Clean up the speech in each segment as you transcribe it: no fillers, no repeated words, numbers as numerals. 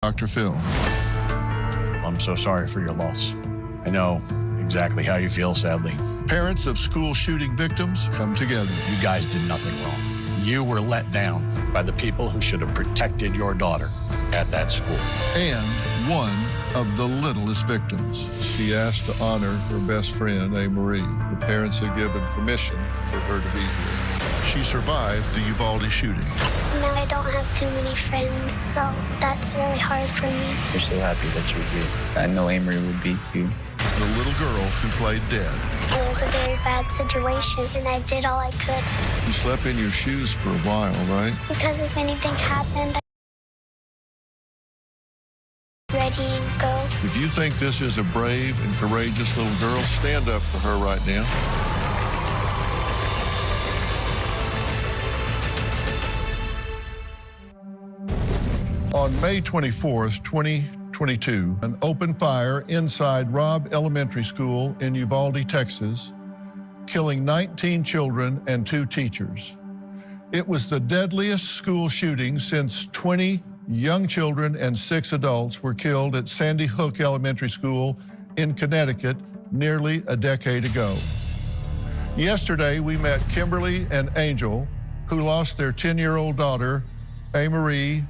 Dr. Phil. I'm so sorry for your loss. I know exactly how you feel, sadly. Parents of school shooting victims, come together. You guys did nothing wrong. You were let down by the people who should have protected your daughter at that school. And one of the littlest victims. She asked to honor her best friend, A. Marie. The parents had given permission for her to be here. She survived the Uvalde shooting. Now I don't have too many friends, so that's really hard for me. We're so happy that you're here. I know A. Marie would be too. The little girl who played dead. It was a very bad situation, and I did all I could. You slept in your shoes for a while, right? Because if anything happened, I'm ready and go. If you think this is a brave and courageous little girl, stand up for her right now. On May 24th, 2022, an open fire inside Robb Elementary School in Uvalde, Texas, killing 19 children and 2 teachers. It was the deadliest school shooting since 20 young children and 6 adults were killed at Sandy Hook Elementary School in Connecticut nearly a decade ago. Yesterday, we met Kimberly and Angel, who lost their 10-year-old daughter, A. Marie,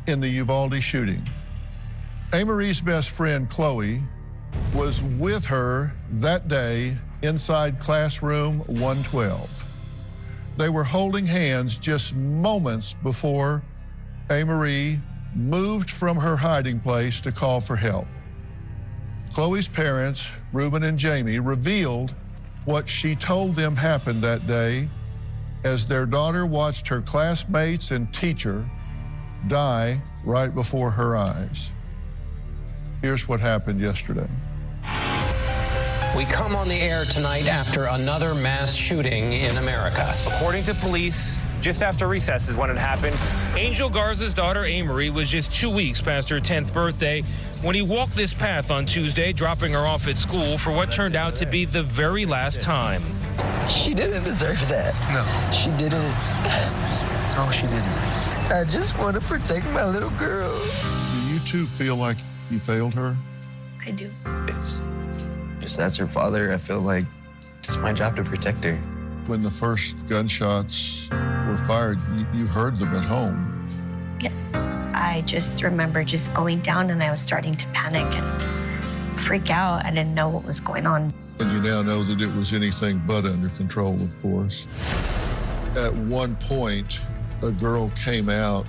in the Uvalde shooting. A. Marie's best friend, Chloe, was with her that day inside classroom 112. They were holding hands just moments before A. Marie moved from her hiding place to call for help. Chloe's parents, Reuben and Jamie, revealed what she told them happened that day as their daughter watched her classmates and teacher die right before her eyes. Here's what happened yesterday. We come on the air tonight after another mass shooting in America. According to police, just after recess is when it happened. Angel Garza's daughter, A. Marie, was just 2 weeks past her 10th birthday when he walked this path on Tuesday, dropping her off at school for what turned out to be the very last time. She didn't deserve that. No. She didn't. Oh, she didn't. I just want to protect my little girl. Do you two feel like you failed her? I do. It's just as her father, I feel like it's my job to protect her. When the first gunshots were fired, you heard them at home. Yes. I just remember just going down and I was starting to panic and freak out. I didn't know what was going on. And you now know that it was anything but under control, of course. At one point, a girl came out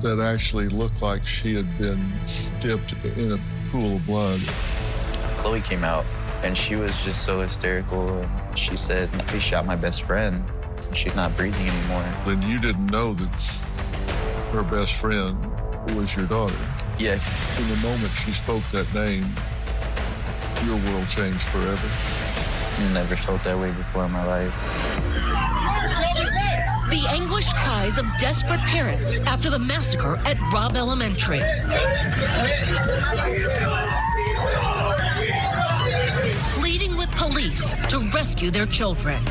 that actually looked like she had been dipped in a pool of blood. Chloe came out, and she was just so hysterical. She said, "He shot my best friend. She's not breathing anymore." And you didn't know that her best friend was your daughter. Yeah. In the moment she spoke that name, your world changed forever. Never felt that way before in my life. The anguished cries of desperate parents after the massacre at Robb Elementary. Pleading with police to rescue their children.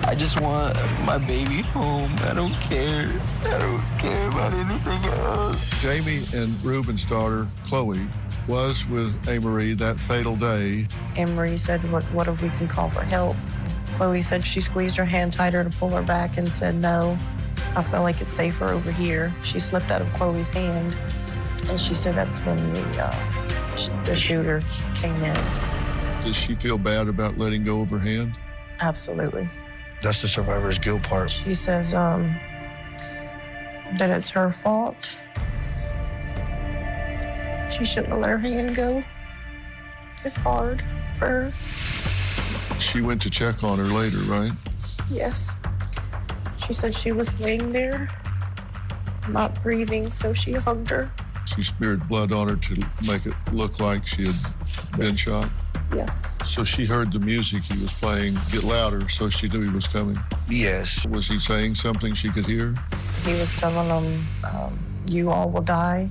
I just want my baby home. I don't care. I don't care about anything else. Jamie and Reuben's daughter, Chloe, was with A. Marie that fatal day. A. Marie said, what if we can call for help? Chloe said she squeezed her hand tighter to pull her back and said, no, I feel like it's safer over here. She slipped out of Chloe's hand, and she said that's when the shooter came in. Does she feel bad about letting go of her hand? Absolutely. That's the survivor's guilt part. She says that it's her fault. She shouldn't have let her hand go. It's hard for her. She went to check on her later, right? Yes. She said she was laying there, not breathing, so she hugged her. She smeared blood on her to make it look like she had been shot? Yeah. So she heard the music he was playing get louder, so she knew he was coming? Yes. Was he saying something she could hear? He was telling them, you all will die.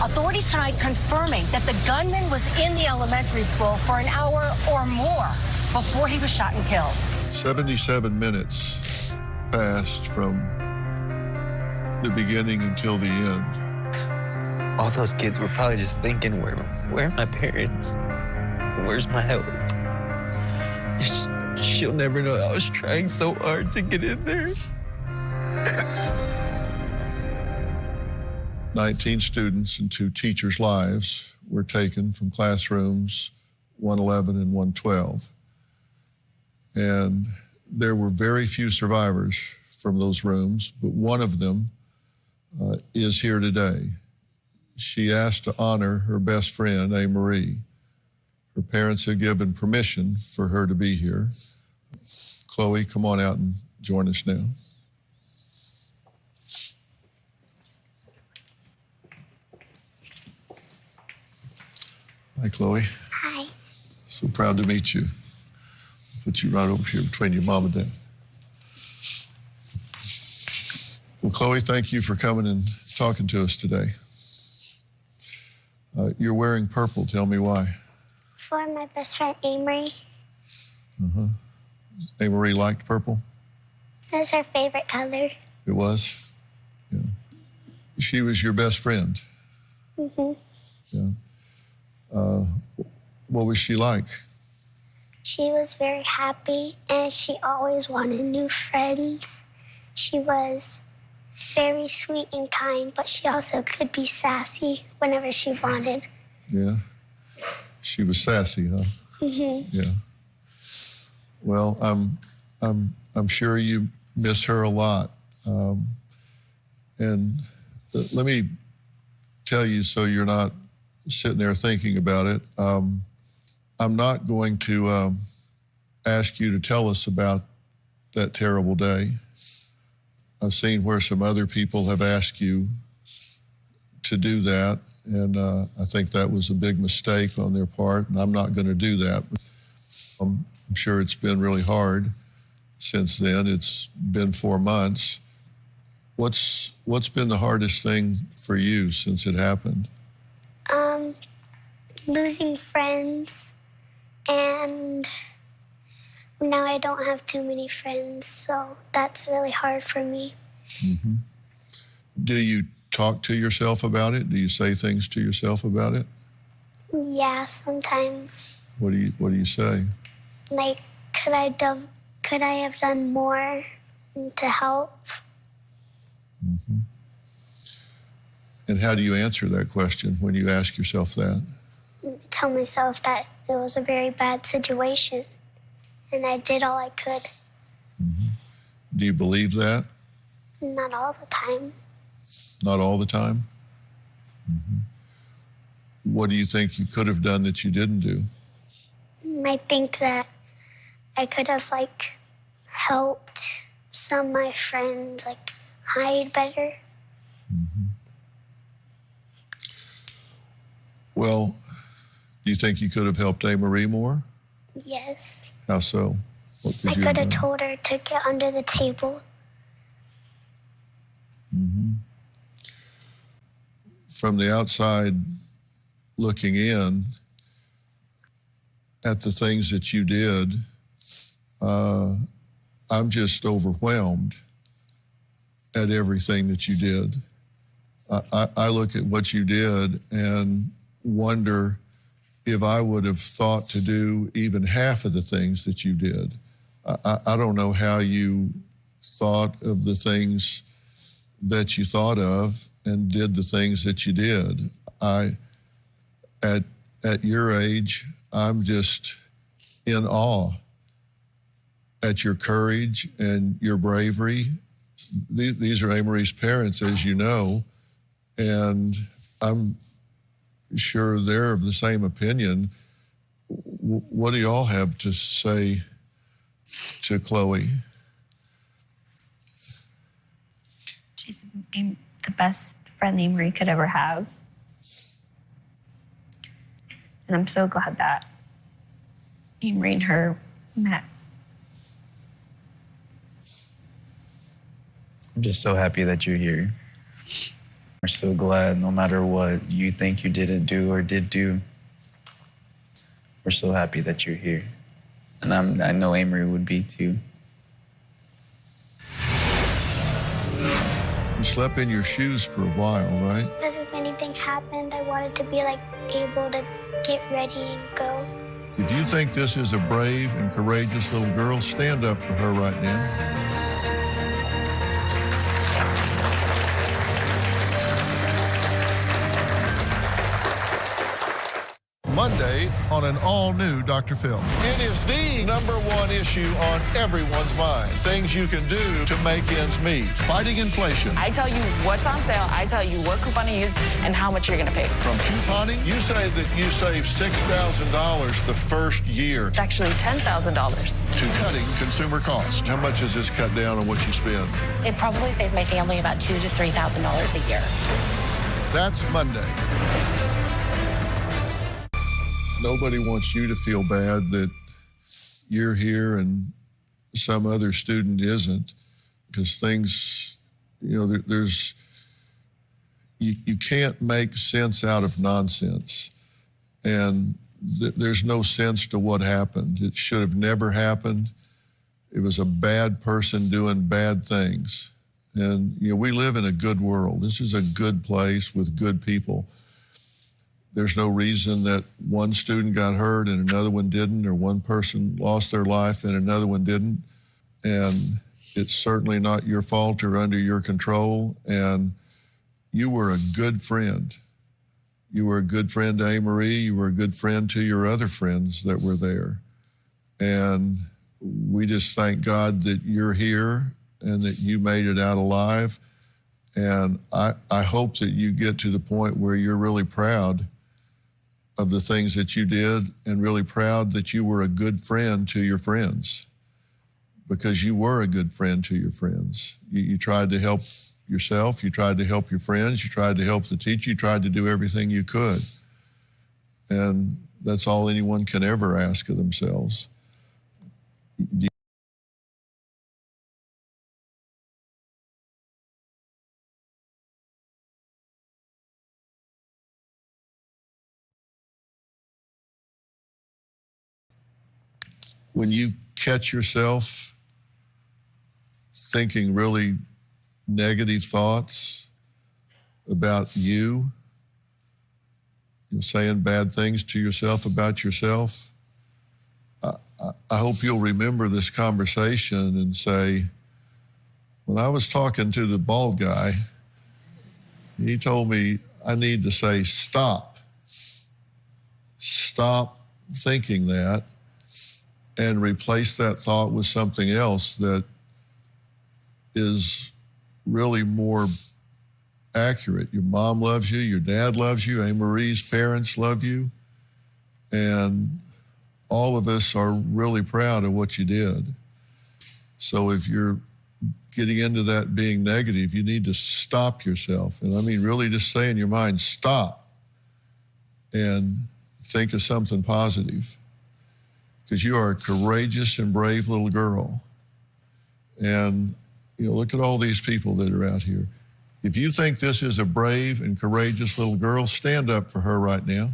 Authorities tonight confirming that the gunman was in the elementary school for an hour or more before he was shot and killed. 77 minutes passed from the beginning until the end. all those kids were probably just thinking, where are my parents? Where's my help? She'll never know I was trying so hard to get in there. 19 students and 2 teachers' lives were taken from classrooms 111 and 112. And there were very few survivors from those rooms, but one of them is here today. She asked to honor her best friend, A. Marie. Her parents have given permission for her to be here. Chloe, come on out and join us now. Hi, Chloe. Hi. So proud to meet you. Put you right over here between your mom and dad. Well, Chloe, thank you for coming and talking to us today. You're wearing purple. Tell me why. For my best friend, Amory. Amory liked purple? That's her favorite color. It was? Yeah. She was your best friend? Mm-hmm. Yeah. What was she like? She was very happy, and she always wanted new friends. She was very sweet and kind, but she also could be sassy whenever she wanted. Yeah. She was sassy, huh? Mm-hmm. Yeah. Well, I'm sure you miss her a lot. And let me tell you, so you're not sitting there thinking about it. I'm not going to ask you to tell us about that terrible day. I've seen where some other people have asked you to do that, and I think that was a big mistake on their part, and I'm not going to do that. I'm sure it's been really hard since then. It's been 4 months. What's been the hardest thing for you since it happened? Losing friends, and now I don't have too many friends, so that's really hard for me. Mm-hmm. Do you talk to yourself about it? Do you say things to yourself about it? Yeah, sometimes. What do you say? Like, could I have done more to help? Mm-hmm. And how do you answer that question when you ask yourself that? Tell myself that it was a very bad situation, and I did all I could. Mm-hmm. Do you believe that? Not all the time. Not all the time? Mm-hmm. What do you think you could have done that you didn't do? I think that I could have, helped some of my friends, hide better. Mm-hmm. Well, do you think you could have helped A. Marie more? Yes. How so? What I you could have done? told her to get under the table. Mm-hmm. From the outside looking in at the things that you did, I'm just overwhelmed at everything that you did. I look at what you did and wonder if I would have thought to do even half of the things that you did. I don't know how you thought of the things that you thought of and did the things that you did. At your age, I'm just in awe at your courage and your bravery. These are Amory's parents, as you know, and I'm sure they're of the same opinion. What do y'all have to say to Chloe? She's the best friend Amory could ever have. And I'm so glad that Amory and her met. I'm just so happy that you're here. We're so glad no matter what you think you didn't do or did do, we're so happy that you're here. And I know Amory would be too. You slept in your shoes for a while, right? Because if anything happened, I wanted to be like able to get ready and go. If you think this is a brave and courageous little girl, stand up for her right now. Monday on an all-new Dr. Phil. It is the #1 issue on everyone's mind. Things you can do to make ends meet. Fighting inflation. I tell you what's on sale, I tell you what coupon to use, and how much you're going to pay. From couponing, you say that you save $6,000 the first year. It's actually $10,000. To cutting consumer costs. How much does this cut down on what you spend? It probably saves my family about $2,000 to $3,000 a year. That's Monday. Nobody wants you to feel bad that you're here and some other student isn't, because things, you can't make sense out of nonsense. And there's no sense to what happened. It should have never happened. It was a bad person doing bad things. And, we live in a good world. This is a good place with good people. There's no reason that one student got hurt and another one didn't, or one person lost their life and another one didn't. And it's certainly not your fault or under your control. And you were a good friend. You were a good friend to A. Marie. You were a good friend to your other friends that were there. And we just thank God that you're here and that you made it out alive. And I hope that you get to the point where you're really proud of the things that you did, and really proud that you were a good friend to your friends, because you were a good friend to your friends. You tried to help yourself, you tried to help your friends, you tried to help the teacher, you tried to do everything you could. And that's all anyone can ever ask of themselves. When you catch yourself thinking really negative thoughts about you, saying bad things to yourself about yourself, I hope you'll remember this conversation and say, when I was talking to the bald guy, he told me I need to say, stop. Stop thinking that, and replace that thought with something else that is really more accurate. Your mom loves you, your dad loves you, A. Marie's parents love you, and all of us are really proud of what you did. So if you're getting into that being negative, you need to stop yourself. And I mean, really just say in your mind, stop, and think of something positive. Because you are a courageous and brave little girl. And, look at all these people that are out here. If you think this is a brave and courageous little girl, stand up for her right now.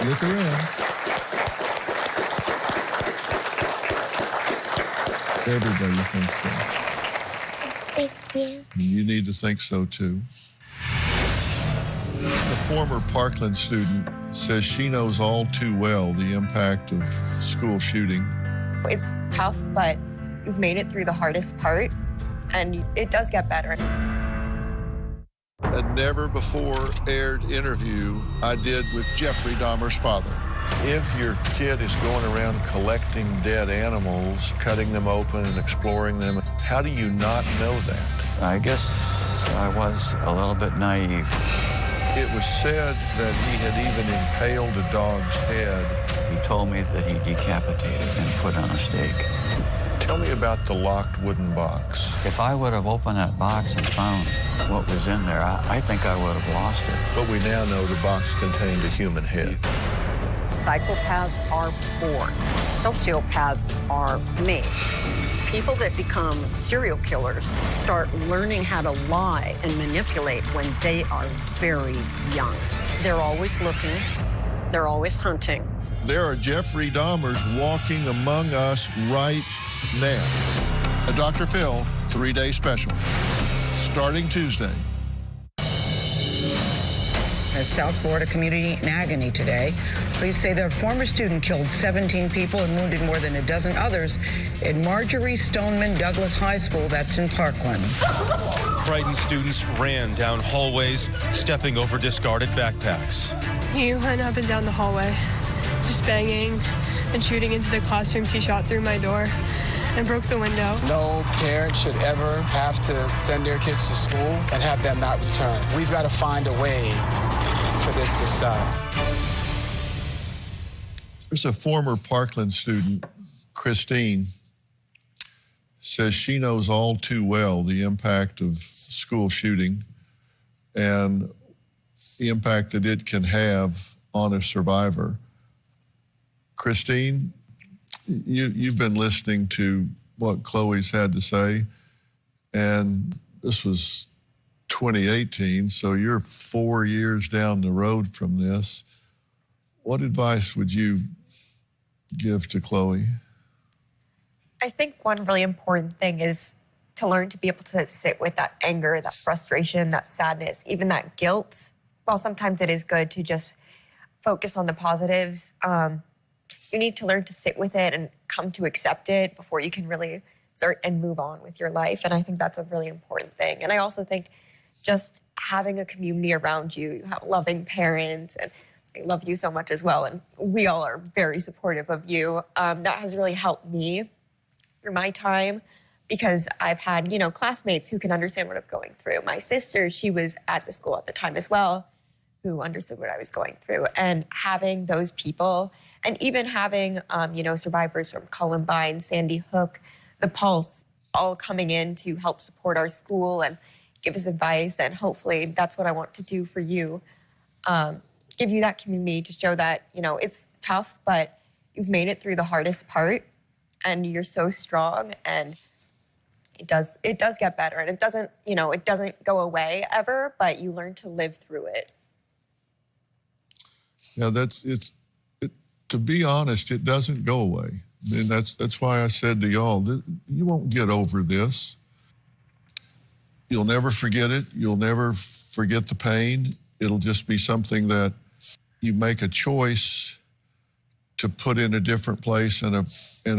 Look around. Everybody thinks so. Thank you. You need to think so too. A former Parkland student says she knows all too well the impact of school shooting. It's tough, but you've made it through the hardest part, and it does get better. A never-before-aired interview I did with Jeffrey Dahmer's father. If your kid is going around collecting dead animals, cutting them open and exploring them, how do you not know that? I guess I was a little bit naive. It was said that he had even impaled a dog's head. He told me that he decapitated and put on a stake. Tell me about the locked wooden box. If I would have opened that box and found what was in there, I think I would have lost it. But we now know the box contained a human head. Psychopaths are born. Sociopaths are made. People that become serial killers start learning how to lie and manipulate when they are very young. They're always looking. They're always hunting. There are Jeffrey Dahmers walking among us right now. A Dr. Phil 3-day special, starting Tuesday. A South Florida community in agony today. Police say their former student killed 17 people and wounded more than a dozen others at Marjorie Stoneman Douglas High School, that's in Parkland. Frightened students ran down hallways, stepping over discarded backpacks. He went up and down the hallway, just banging and shooting into the classrooms. He shot through my door and broke the window. No parent should ever have to send their kids to school and have them not return. We've got to find a way for this to stop. There's a former Parkland student, Christine, says she knows all too well the impact of school shooting and the impact that it can have on a survivor. Christine, you've been listening to what Chloe's had to say, and this was 2018, so you're 4 years down the road from this. What advice would you give to Chloe? I think one really important thing is to learn to be able to sit with that anger, that frustration, that sadness, even that guilt. While sometimes it is good to just focus on the positives, you need to learn to sit with it and come to accept it before you can really start and move on with your life. And I think that's a really important thing. And I also think just having a community around you, you have loving parents, and I love you so much as well. And we all are very supportive of you. That has really helped me through my time because I've had, classmates who can understand what I'm going through. My sister, she was at the school at the time as well, who understood what I was going through. And having those people, and even having, survivors from Columbine, Sandy Hook, The Pulse, all coming in to help support our school and give us advice. And hopefully that's what I want to do for you. Give you that community to show that, it's tough, but you've made it through the hardest part and you're so strong, and it does get better. And it doesn't go away ever, but you learn to live through it. Yeah, to be honest, it doesn't go away. And that's why I said to y'all, you won't get over this. You'll never forget it. You'll never forget the pain. It'll just be something that you make a choice to put in a different place and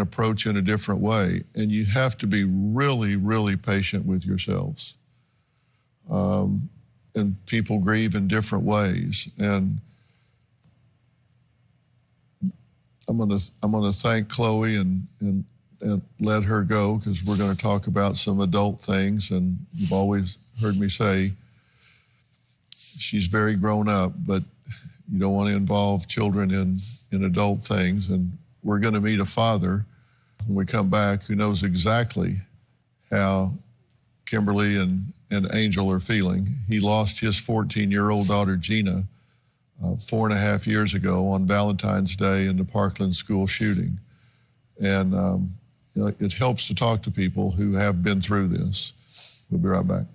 approach in a different way. And you have to be really, really patient with yourselves. And people grieve in different ways. And I'm gonna thank Chloe and let her go, because we're going to talk about some adult things. And you've always heard me say she's very grown up, but you don't want to involve children in adult things. And we're going to meet a father when we come back who knows exactly how Kimberly and Angel are feeling. He lost his 14-year-old daughter, Gina, 4.5 years ago on Valentine's Day in the Parkland school shooting. And it helps to talk to people who have been through this. We'll be right back.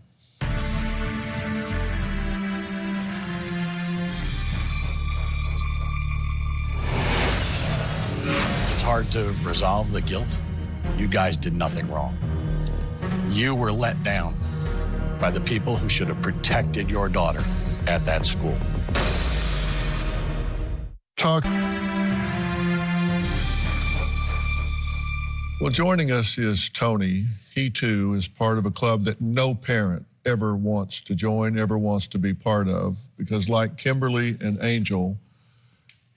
It's hard to resolve the guilt. You guys did nothing wrong. You were let down by the people who should have protected your daughter at that school. Talk. Well, joining us is Tony. He, too, is part of a club that no parent ever wants to join, ever wants to be part of, because like Kimberly and Angel,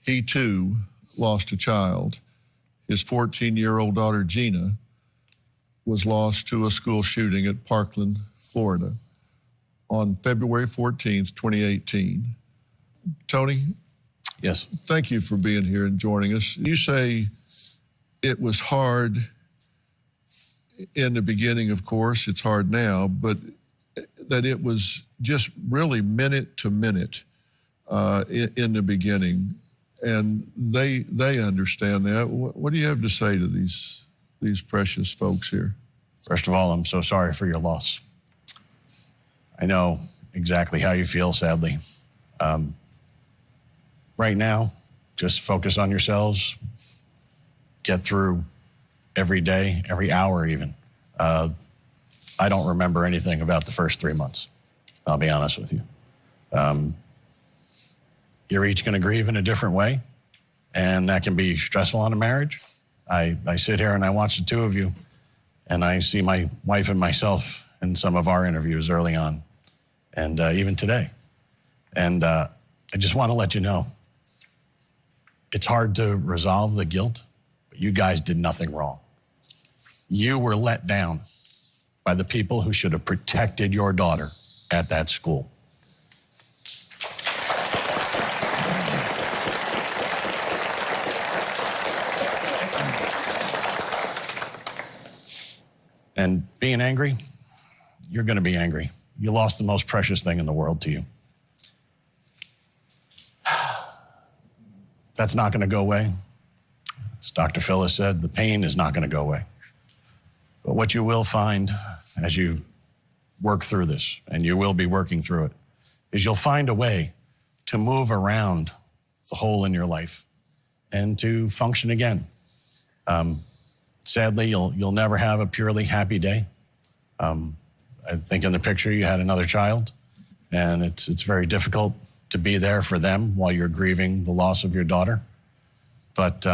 he, too, lost a child. His 14-year-old daughter, Gina, was lost to a school shooting at Parkland, Florida on February 14th, 2018. Tony? Yes. Thank you for being here and joining us. You say it was hard in the beginning, of course, it's hard now, but that it was just really minute to minute in the beginning. and they understand that. What do you have to say to these precious folks here? First of all, I'm so sorry for your loss. I know exactly how you feel, sadly. Right now, just focus on yourselves. Get through every day, every hour even. I don't remember anything about the first 3 months. I'll be honest with you. You're each going to grieve in a different way, and that can be stressful on a marriage. I sit here and I watch the two of you, and I see my wife and myself in some of our interviews early on, and even today. And I just want to let you know, it's hard to resolve the guilt, but you guys did nothing wrong. You were let down by the people who should have protected your daughter at that school. And being angry, you're going to be angry. You lost the most precious thing in the world to you. That's not going to go away. As Dr. Phyllis said, the pain is not going to go away. But what you will find as you work through this, and you will be working through it, is you'll find a way to move around the hole in your life and to function again. Sadly, you'll never have a purely happy day. I think in the picture you had another child, and it's very difficult to be there for them while you're grieving the loss of your daughter. But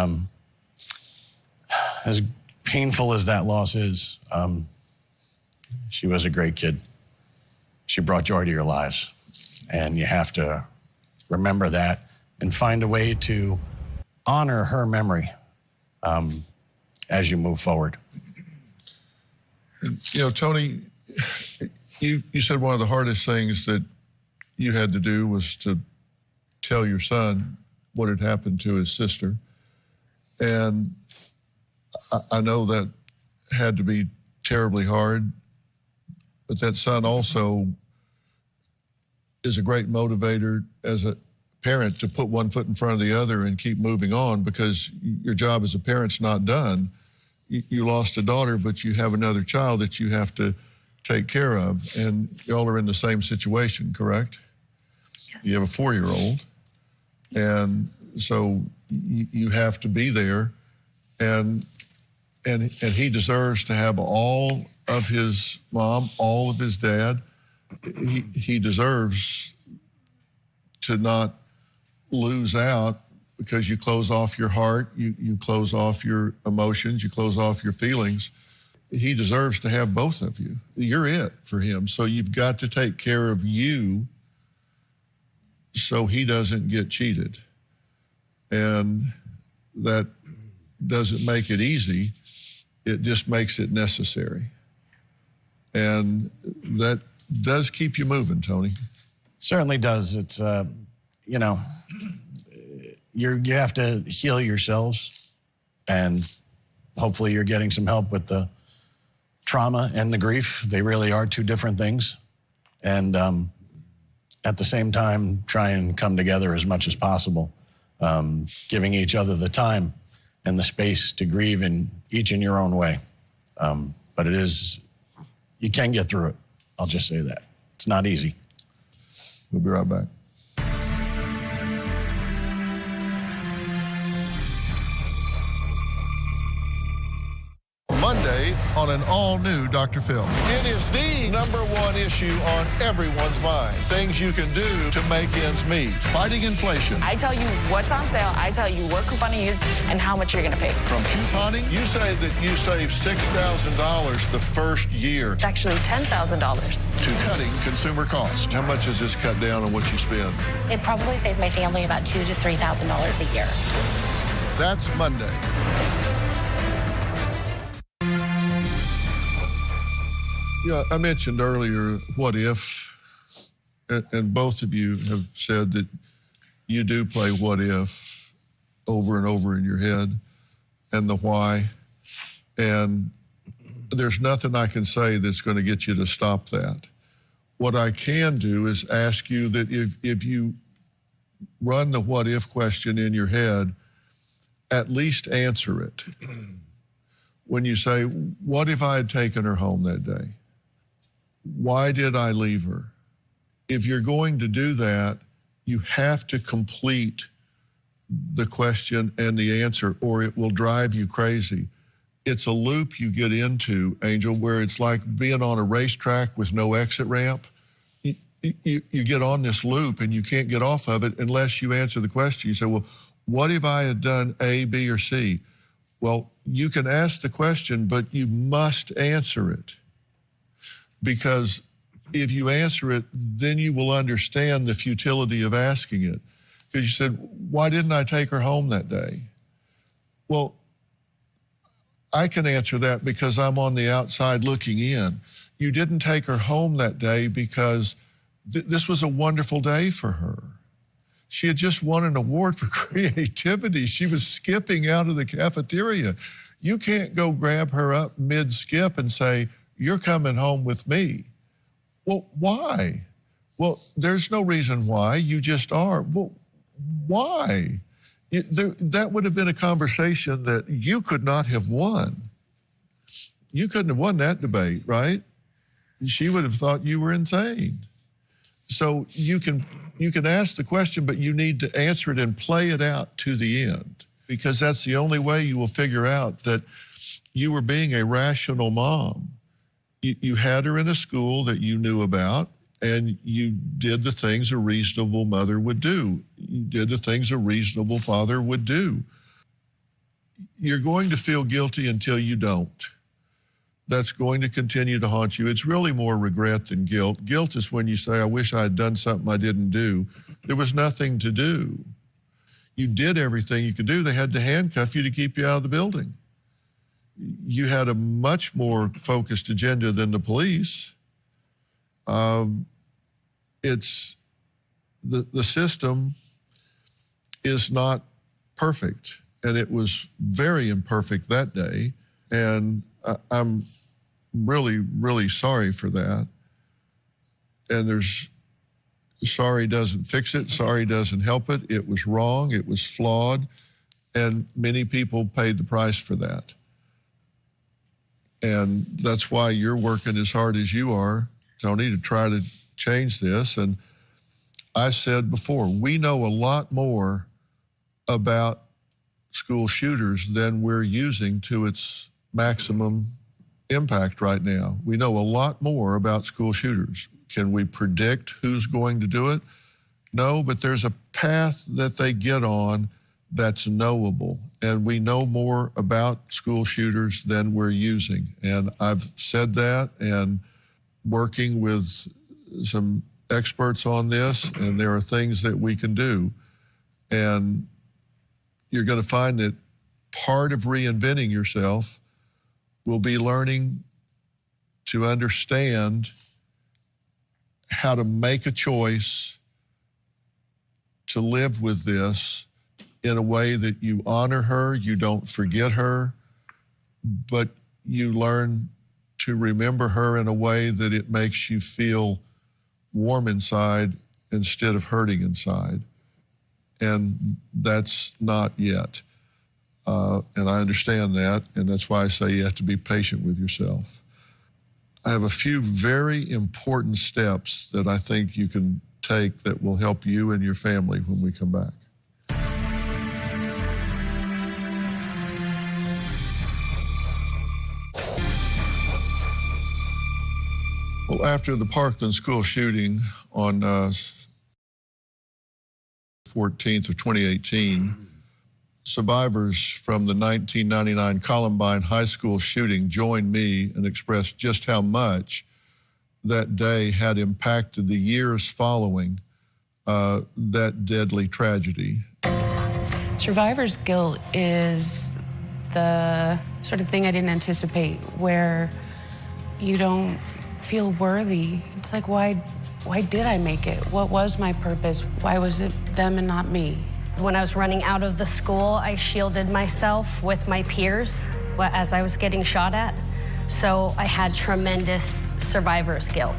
as painful as that loss is, she was a great kid. She brought joy to your lives, and you have to remember that and find a way to honor her memory as you move forward. You know, Tony, you said one of the hardest things that you had to do was to tell your son what had happened to his sister. And I know that had to be terribly hard, but that son also is a great motivator as a parent to put one foot in front of the other and keep moving on, because your job as a parent's not done. You lost a daughter, but you have another child that you have to take care of, and y'all are in the same situation, correct? Yes. You have a 4-year-old, and so you have to be there, and he deserves to have all of his mom, all of his dad. He deserves to not lose out, because you close off your heart, you close off your emotions, you close off your feelings. He deserves to have both of you. You're it for him. So you've got to take care of you so he doesn't get cheated. And that doesn't make it easy. It just makes it necessary. And that does keep you moving, Tony. Certainly does. It's, you know, you have to heal yourselves, and hopefully you're getting some help with the trauma and the grief. They really are two different things. And at the same time, try and come together as much as possible, giving each other the time and the space to grieve each in your own way. But you can get through it. I'll just say that. It's not easy. We'll be right back. Monday on an all-new Dr. Phil. It is the #1 issue on everyone's mind. Things you can do to make ends meet. Fighting inflation. I tell you what's on sale. I tell you what coupon to use and how much you're going to pay. From couponing, you say that you save $6,000 the first year. It's actually $10,000. To cutting consumer costs. How much has this cut down on what you spend? It probably saves my family about $2,000 to $3,000 a year. That's Monday. You know, I mentioned earlier, what if, and both of you have said that you do play what if over and over in your head, and the why. And there's nothing I can say that's going to get you to stop that. What I can do is ask you that if you run the what if question in your head, at least answer it. When you say, what if I had taken her home that day? Why did I leave her? If you're going to do that, you have to complete the question and the answer, or it will drive you crazy. It's a loop you get into, Angel, where it's like being on a racetrack with no exit ramp. You get on this loop and you can't get off of it unless you answer the question. You say, well, what if I had done A, B, or C? Well, you can ask the question, but you must answer it. Because if you answer it, then you will understand the futility of asking it. Because you said, why didn't I take her home that day? Well, I can answer that because I'm on the outside looking in. You didn't take her home that day because this was a wonderful day for her. She had just won an award for creativity. She was skipping out of the cafeteria. You can't go grab her up mid-skip and say, you're coming home with me. Well, why? Well, there's no reason why. You just are. Well, why? That would have been a conversation that you could not have won. You couldn't have won that debate, right? She would have thought you were insane. So you can ask the question, but you need to answer it and play it out to the end, because that's the only way you will figure out that you were being a rational mom. You had her in a school that you knew about, and you did the things a reasonable mother would do. You did the things a reasonable father would do. You're going to feel guilty until you don't. That's going to continue to haunt you. It's really more regret than guilt. Guilt is when you say, I wish I had done something I didn't do. There was nothing to do. You did everything you could do. They had to handcuff you to keep you out of the building. You had a much more focused agenda than the police. It's the system is not perfect, and it was very imperfect that day. And I'm really, really sorry for that. And sorry doesn't fix it. Sorry doesn't help it. It was wrong. It was flawed. And many people paid the price for that. And that's why you're working as hard as you are, Tony, to try to change this. And I said before, we know a lot more about school shooters than we're using to its maximum impact right now. We know a lot more about school shooters. Can we predict who's going to do it? No, but there's a path that they get on that's knowable. And we know more about school shooters than we're using. And I've said that, and working with some experts on this, and there are things that we can do. And you're going to find that part of reinventing yourself will be learning to understand how to make a choice to live with this in a way that you honor her, you don't forget her, but you learn to remember her in a way that it makes you feel warm inside instead of hurting inside. And that's not yet. And I understand that, and that's why I say you have to be patient with yourself. I have a few very important steps that I think you can take that will help you and your family when we come back. Well, after the Parkland school shooting on 14th of 2018, survivors from the 1999 Columbine High School shooting joined me and expressed just how much that day had impacted the years following that deadly tragedy. Survivor's guilt is the sort of thing I didn't anticipate, where you don't feel worthy. It's like, why did I make it? What was my purpose? Why was it them and not me? When I was running out of the school, I shielded myself with my peers as I was getting shot at. So I had tremendous survivor's guilt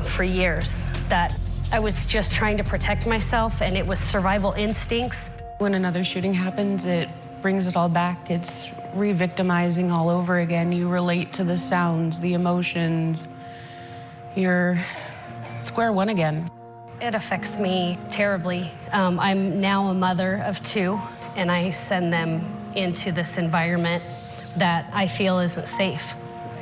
for years that I was just trying to protect myself, and it was survival instincts. When another shooting happens, it brings it all back. It's re-victimizing all over again. You relate to the sounds, the emotions. You're square one again. It affects me terribly. I'm now a mother of 2, and I send them into this environment that I feel isn't safe.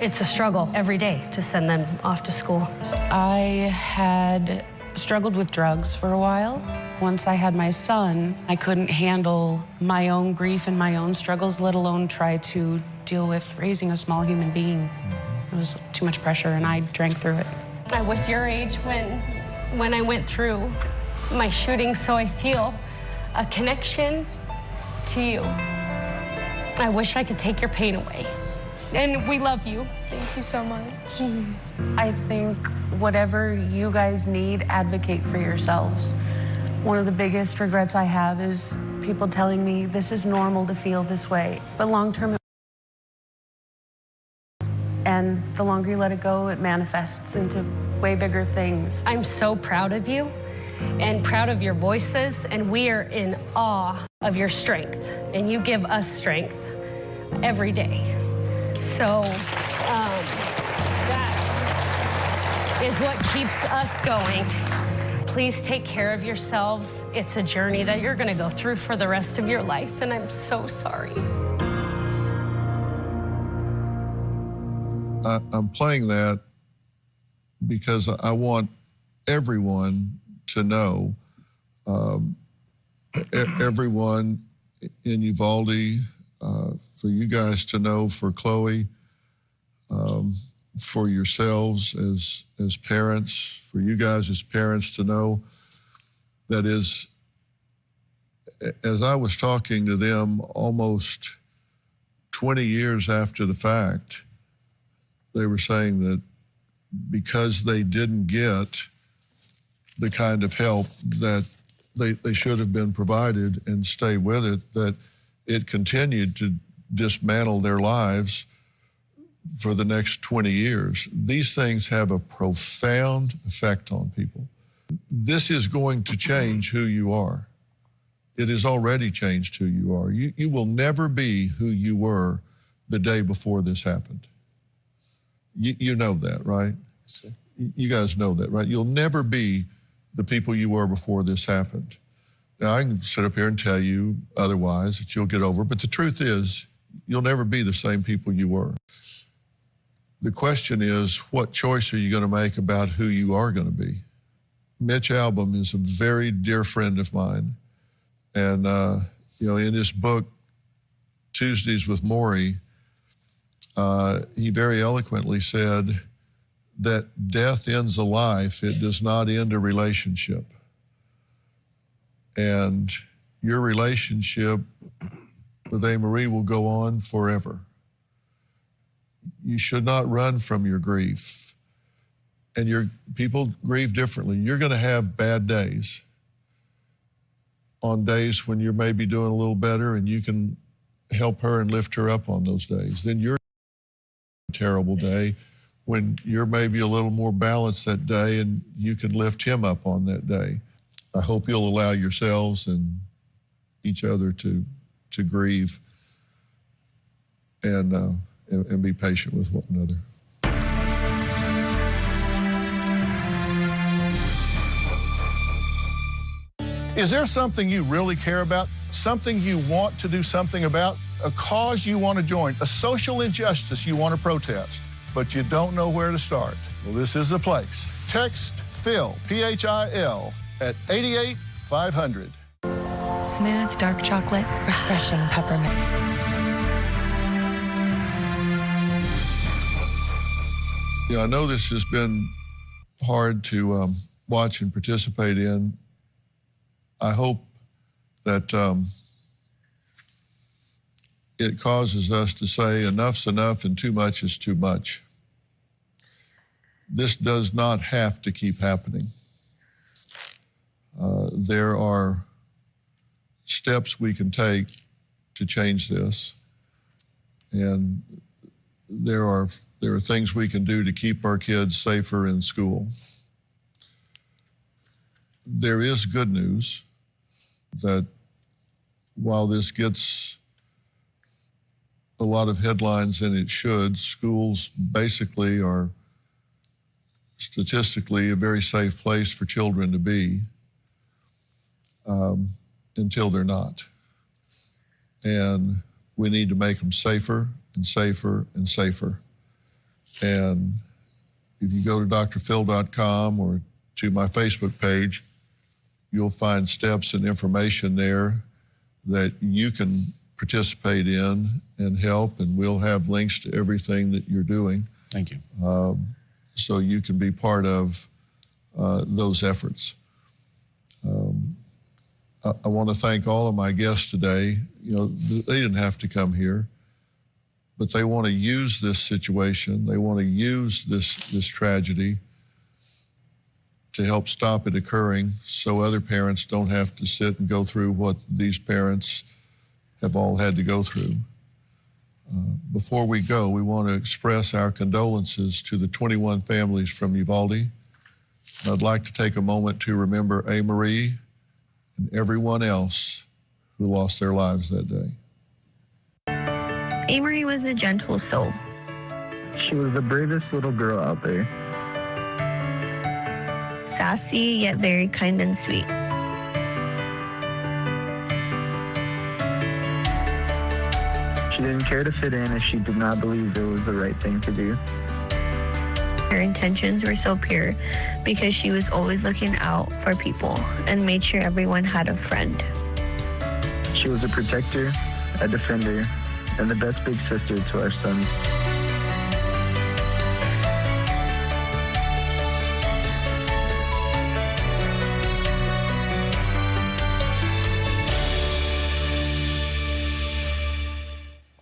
It's a struggle every day to send them off to school. I had struggled with drugs for a while. Once I had my son, I couldn't handle my own grief and my own struggles, let alone try to deal with raising a small human being. It was too much pressure, and I drank through it. I was your age when I went through my shooting, so I feel a connection to you. I wish I could take your pain away. And we love you. Thank you so much. I think whatever you guys need, advocate for yourselves. One of the biggest regrets I have is people telling me this is normal to feel this way. But long-term, and the longer you let it go, it manifests into way bigger things. I'm so proud of you and proud of your voices, and we are in awe of your strength, and you give us strength every day. So that is what keeps us going. Please take care of yourselves. It's a journey that you're going to go through for the rest of your life, and I'm so sorry. I'm playing that because I want everyone to know, everyone in Uvalde, for you guys to know, for Chloe, for yourselves as parents, for you guys as parents to know that is, as I was talking to them almost 20 years after the fact, they were saying that because they didn't get the kind of help that they should have been provided and stay with it, that it continued to dismantle their lives for the next 20 years. These things have a profound effect on people. This is going to change who you are. It has already changed who you are. You will never be who you were the day before this happened. You know that, right? Sir. You guys know that, right? You'll never be the people you were before this happened. Now, I can sit up here and tell you otherwise that you'll get over, but the truth is, you'll never be the same people you were. The question is, what choice are you going to make about who you are going to be? Mitch Albom is a very dear friend of mine. And, in his book, Tuesdays with Morrie, he very eloquently said that death ends a life, it does not end a relationship. And your relationship with A-Marie will go on forever. You should not run from your grief. And people grieve differently. You're going to have bad days. On days when you're maybe doing a little better and you can help her and lift her up on those days. Then you're a terrible day when you're maybe a little more balanced that day and you can lift him up on that day. I hope you'll allow yourselves and each other to grieve and be patient with one another. Is there something you really care about? Something you want to do something about? A cause you want to join? A social injustice you want to protest? But you don't know where to start? Well, this is the place. Text PHIL, P-H-I-L, at 88500. Smooth dark chocolate, refreshing peppermint. I know this has been hard to watch and participate in. I hope that it causes us to say enough's enough and too much is too much. This does not have to keep happening. There are steps we can take to change this, and there are things we can do to keep our kids safer in school. there is good news that while this gets a lot of headlines, and it should, schools basically are statistically a very safe place for children to be until they're not. And we need to make them safer and safer and safer. And if you go to drphil.com or to my Facebook page, you'll find steps and information there that you can participate in and help, and we'll have links to everything that you're doing. Thank you. So you can be part of those efforts. I want to thank all of my guests today. You know, they didn't have to come here, but they want to use this situation. They want to use this tragedy to help stop it occurring, so other parents don't have to sit and go through what these parents have all had to go through. Before we go, we want to express our condolences to the 21 families from Uvalde. And I'd like to take a moment to remember A-Marie and everyone else who lost their lives that day. A-Marie was a gentle soul. She was the bravest little girl out there. Sassy, yet very kind and sweet. She didn't care to fit in, and she did not believe it was the right thing to do. Her intentions were so pure because she was always looking out for people and made sure everyone had a friend. She was a protector, a defender, and the best big sister to our sons.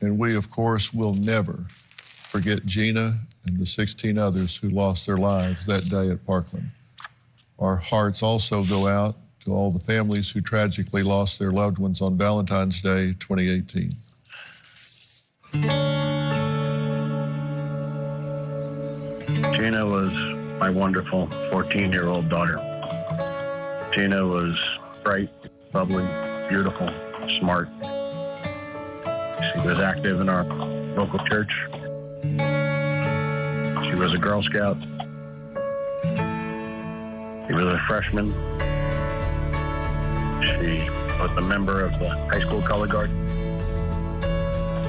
And we, of course, will never forget Gina and the 16 others who lost their lives that day at Parkland. Our hearts also go out to all the families who tragically lost their loved ones on Valentine's Day 2018. Gina was my wonderful 14-year-old daughter. Gina was bright, bubbly, beautiful, smart. She was active in our local church. She was a Girl Scout. She was a freshman. She was a member of the high school color guard.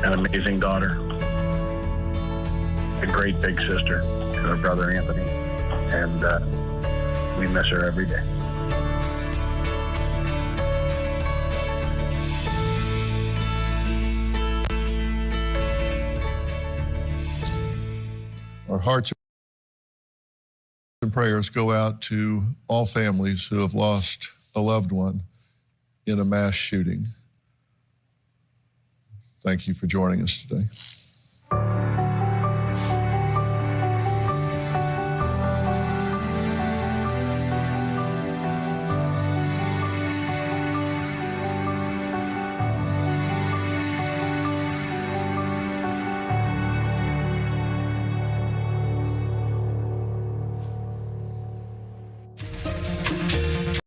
An amazing daughter. A great big sister to her brother Anthony. And we miss her every day. Our hearts and prayers go out to all families who have lost a loved one in a mass shooting. Thank you for joining us today.